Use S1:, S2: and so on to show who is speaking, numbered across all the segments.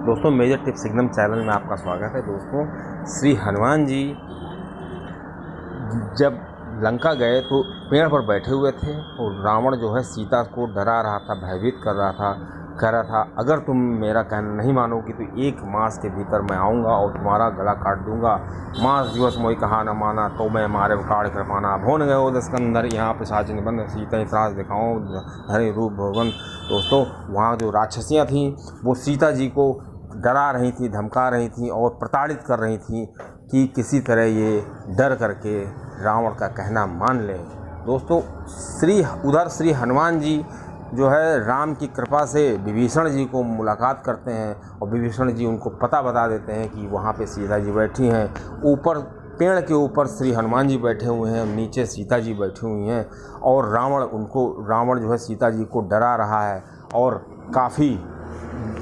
S1: दोस्तों major tips signum channel में आपका स्वागत है। दोस्तों श्री हनुमान जी जब लंका गए तो पेड़ पर बैठे हुए थे और रावण जो है सीता को डरा रहा था, भयभीत कर रहा था, कह रहा था अगर तुम मेरा कहना नहीं मानोगी तो 1 मास के भीतर मैं आऊँगा और तुम्हारा गला काट दूंगा। मास दिवस मोहि कहा न माना तो मैं मारे काड़ कर पाना भोन गए दस्कंदर यहाँ पे साज निबंध सीता त्रास दिखाऊँ हरे रूप भवन। दोस्तों वहाँ जो राक्षसियाँ थीं वो सीता जी को डरा रही थी, धमका रही थी और प्रताड़ित कर रही थी कि किसी तरह ये डर करके रावण का कहना मान लें। दोस्तों उधर श्री हनुमान जी जो है राम की कृपा से विभीषण जी को मुलाकात करते हैं और विभीषण जी उनको पता बता देते हैं कि वहाँ पे सीता जी बैठी हैं। ऊपर पेड़ के ऊपर श्री हनुमान जी बैठे हुए हैं, नीचे सीता जी बैठी हुई हैं और रावण जो है सीता जी को डरा रहा है और काफ़ी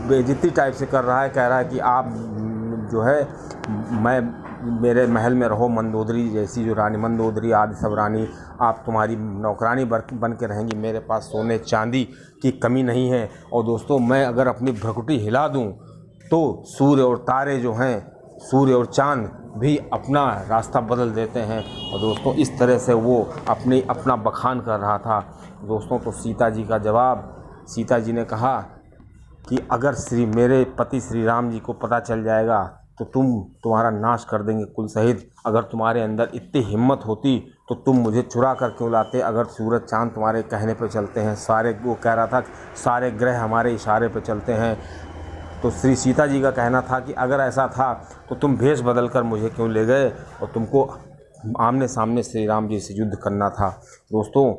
S1: बेइज्जती टाइप से कर रहा है, कह रहा है कि आप जो है मेरे महल में रहो, मंदोदरी जैसी जो रानी, मंदोदरी आदि सब रानी आप तुम्हारी नौकरानी बन के रहेंगी, मेरे पास सोने चांदी की कमी नहीं है। और दोस्तों मैं अगर अपनी भ्रकुटी हिला दूं तो सूर्य और तारे जो हैं, सूर्य और चांद भी अपना रास्ता बदल देते हैं। और दोस्तों इस तरह से वो अपना बखान कर रहा था। दोस्तों तो सीता जी का जवाब, सीता जी ने कहा कि अगर मेरे पति श्री राम जी को पता चल जाएगा तो तुम्हारा नाश कर देंगे कुल सहित। अगर तुम्हारे अंदर इतनी हिम्मत होती तो तुम मुझे चुरा कर क्यों लाते। अगर सूरज चांद तुम्हारे कहने पे चलते हैं, वो कह रहा था सारे ग्रह हमारे इशारे पे चलते हैं, तो श्री सीता जी का कहना था कि अगर ऐसा था तो तुम भेष बदल कर मुझे क्यों ले गए और तुमको आमने सामने श्री राम जी से युद्ध करना था। दोस्तों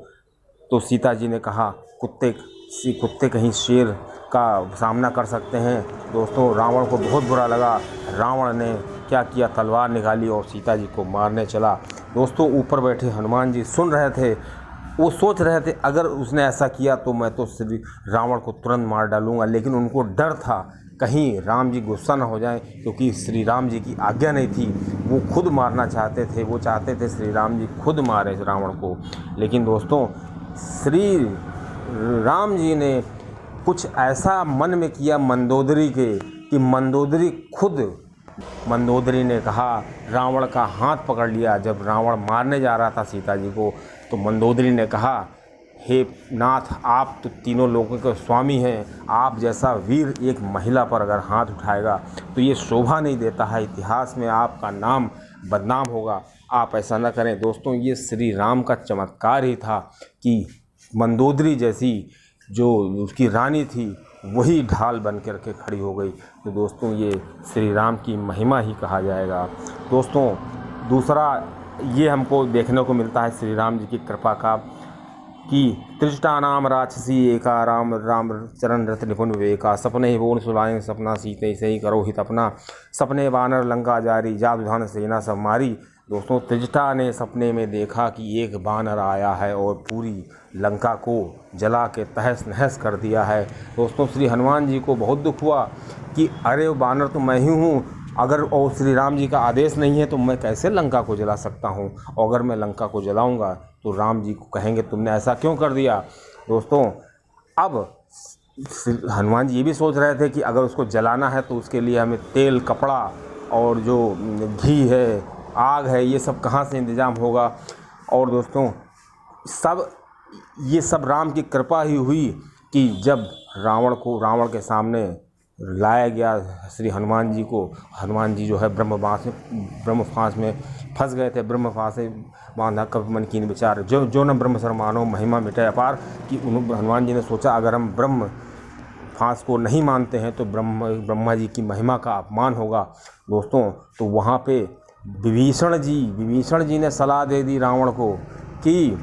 S1: तो सीता जी ने कहा कुत्ते कहीं शेर का सामना कर सकते हैं। दोस्तों रावण को बहुत बुरा लगा। रावण ने क्या किया, तलवार निकाली और सीता जी को मारने चला। दोस्तों ऊपर बैठे हनुमान जी सुन रहे थे, वो सोच रहे थे अगर उसने ऐसा किया तो मैं तो श्री रावण को तुरंत मार डालूंगा, लेकिन उनको डर था कहीं राम जी गुस्सा न हो जाए, क्योंकि श्री राम जी की आज्ञा नहीं थी। वो खुद मारना चाहते थे, वो चाहते थे श्री राम जी खुद मारे रावण को। लेकिन दोस्तों श्री राम जी ने कुछ ऐसा मन में किया मंदोदरी के कि मंदोदरी ने कहा, रावण का हाथ पकड़ लिया। जब रावण मारने जा रहा था सीता जी को तो मंदोदरी ने कहा, हे नाथ आप तो तीनों लोगों के स्वामी हैं, आप जैसा वीर एक महिला पर अगर हाथ उठाएगा तो ये शोभा नहीं देता है, इतिहास में आपका नाम बदनाम होगा, आप ऐसा न करें। दोस्तों ये श्री राम का चमत्कार ही था कि मंदोदरी जैसी जो उसकी रानी थी वही ढाल बन करके खड़ी हो गई। तो दोस्तों ये श्री राम की महिमा ही कहा जाएगा। दोस्तों दूसरा ये हमको देखने को मिलता है श्री राम जी की कृपा का कि त्रिष्टा नाम राक्षसी एका राम चरण रथ निपुण विवेका, सपने ही बोन सुलाए सपना सीते सही करो हित अपना, सपने बानर लंका जारी जादुधान सेना सब मारी। दोस्तों त्रिजटा ने सपने में देखा कि एक बानर आया है और पूरी लंका को जला के तहस नहस कर दिया है। दोस्तों श्री हनुमान जी को बहुत दुख हुआ कि अरे वो बानर तो मैं ही हूँ, अगर और श्री राम जी का आदेश नहीं है तो मैं कैसे लंका को जला सकता हूँ, और अगर मैं लंका को जलाऊँगा तो राम जी को कहेंगे तुमने ऐसा क्यों कर दिया। दोस्तों अब हनुमान जी ये भी सोच रहे थे कि अगर उसको जलाना है तो उसके लिए हमें तेल, कपड़ा और जो घी है, आग है, ये सब कहाँ से इंतज़ाम होगा। और दोस्तों ये सब राम की कृपा ही हुई कि जब रावण के सामने लाया गया श्री हनुमान जी को, हनुमान जी जो है ब्रह्म फांस में फंस गए थे। ब्रह्म फांस से बांधा कभी मन कीन विचार, जो न ब्रह्म सर मानो महिमा मिटे अपार, कि हनुमान जी ने सोचा अगर हम ब्रह्म फांस को नहीं मानते हैं तो ब्रह्मा जी की महिमा का अपमान होगा। दोस्तों तो वहाँ पे विभीषण जी ने सलाह दे दी रावण को कि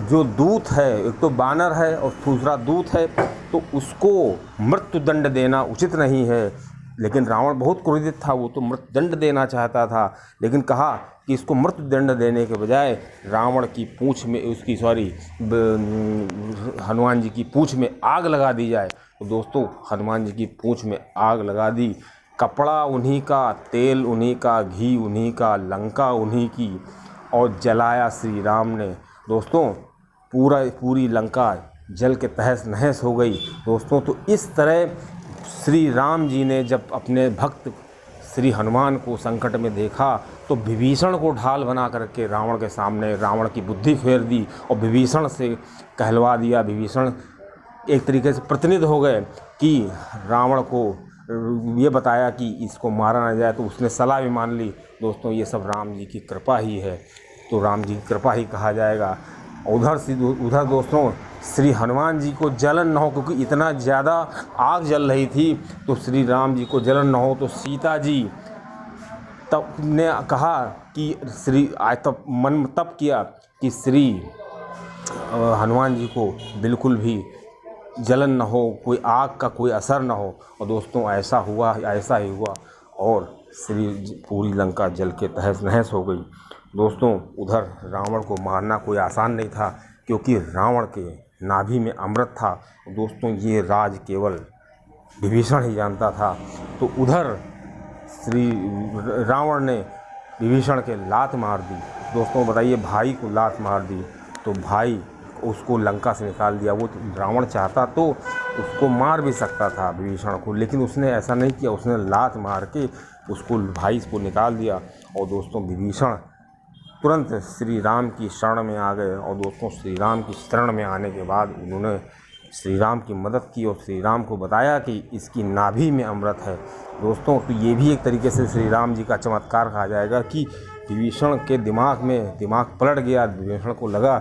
S1: जो दूत है, एक तो बानर है और दूसरा दूत है, तो उसको मृत्यु दंड देना उचित नहीं है। लेकिन रावण बहुत क्रोधित था, वो तो मृत्यु दंड देना चाहता था, लेकिन कहा कि इसको मृत्यु दंड देने के बजाय रावण की पूंछ में हनुमान जी की पूंछ में आग लगा दी जाए। तो दोस्तों हनुमान जी की पूंछ में आग लगा दी, कपड़ा उन्हीं का, तेल उन्हीं का, घी उन्हीं का, लंका उन्हीं की, और जलाया श्री राम ने। दोस्तों पूरी लंका जल के तहस नहस हो गई। दोस्तों तो इस तरह श्री राम जी ने जब अपने भक्त श्री हनुमान को संकट में देखा तो विभीषण को ढाल बना करके रावण के सामने रावण की बुद्धि फेर दी और विभीषण से कहलवा दिया। विभीषण एक तरीके से प्रतिनिधि हो गए कि रावण को ये बताया कि इसको मारा ना जाए, तो उसने सलाह भी मान ली। दोस्तों ये सब राम जी की कृपा ही है, तो राम जी की कृपा ही कहा जाएगा। उधर दोस्तों श्री हनुमान जी को जलन न हो, क्योंकि इतना ज़्यादा आग जल रही थी, तो श्री राम जी को जलन न हो तो सीता जी तब ने कहा कि मन तब किया कि श्री हनुमान जी को बिल्कुल भी जलन न हो, कोई आग का कोई असर न हो। और दोस्तों ऐसा ही हुआ और श्री पूरी लंका जल के तहस नहस हो गई। दोस्तों उधर रावण को मारना कोई आसान नहीं था, क्योंकि रावण के नाभि में अमृत था। दोस्तों ये राज केवल विभीषण ही जानता था। तो उधर श्री रावण ने विभीषण के लात मार दी। दोस्तों बताइए, भाई को लात मार दी तो भाई उसको लंका से निकाल दिया। वो रावण चाहता तो उसको मार भी सकता था विभीषण को, लेकिन उसने ऐसा नहीं किया। उसने लात मार के उसको भाई को निकाल दिया। और दोस्तों विभीषण तुरंत श्री राम की शरण में आ गए। और दोस्तों श्री राम की शरण में आने के बाद उन्होंने श्री राम की मदद की और श्री राम को बताया कि इसकी नाभि में अमृत है। दोस्तों तो ये भी एक तरीके से श्री राम जी का चमत्कार कहा जाएगा कि विभीषण के दिमाग पलट गया। विभीषण को लगा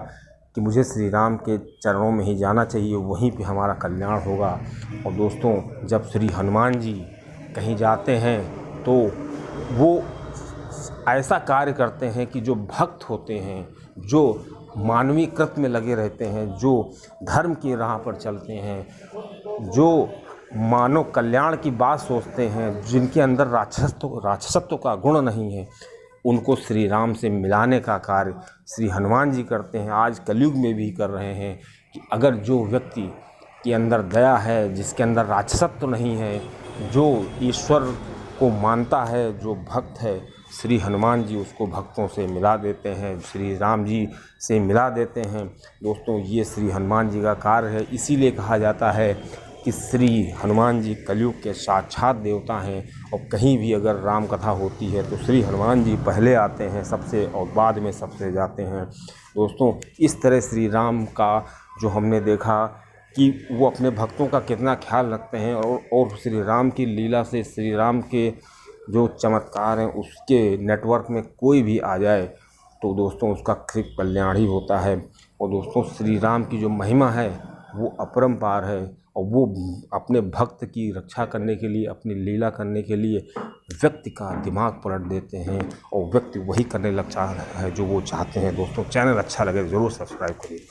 S1: कि मुझे श्री राम के चरणों में ही जाना चाहिए, वहीं पे हमारा कल्याण होगा। और दोस्तों जब श्री हनुमान जी कहीं जाते हैं तो वो ऐसा कार्य करते हैं कि जो भक्त होते हैं, जो मानवीय कृत्य में लगे रहते हैं, जो धर्म की राह पर चलते हैं, जो मानव कल्याण की बात सोचते हैं, जिनके अंदर राक्षसत्व का गुण नहीं है, उनको श्री राम से मिलाने का कार्य श्री हनुमान जी करते हैं। आज कलयुग में भी कर रहे हैं कि अगर जो व्यक्ति के अंदर दया है, जिसके अंदर राक्षसत्व नहीं है, जो ईश्वर को मानता है, जो भक्त है, श्री हनुमान जी उसको भक्तों से मिला देते हैं, श्री राम जी से मिला देते हैं। दोस्तों ये श्री हनुमान जी का कार्य है। इसीलिए कहा जाता है कि श्री हनुमान जी कलयुग के साक्षात देवता हैं। और कहीं भी अगर राम कथा होती है तो श्री हनुमान जी पहले आते हैं सबसे, और बाद में सबसे जाते हैं। दोस्तों इस तरह श्री राम का जो हमने देखा कि वो अपने भक्तों का कितना ख्याल रखते हैं, और श्री राम की लीला से, श्री राम के जो चमत्कार हैं, उसके नेटवर्क में कोई भी आ जाए तो दोस्तों उसका सिर्फ कल्याण ही होता है। और दोस्तों श्री राम की जो महिमा है वो अपरंपार है, और वो अपने भक्त की रक्षा करने के लिए, अपनी लीला करने के लिए व्यक्ति का दिमाग पलट देते हैं, और व्यक्ति वही करने लगता है जो वो चाहते हैं। दोस्तों चैनल अच्छा लगे ज़रूर सब्सक्राइब करिए।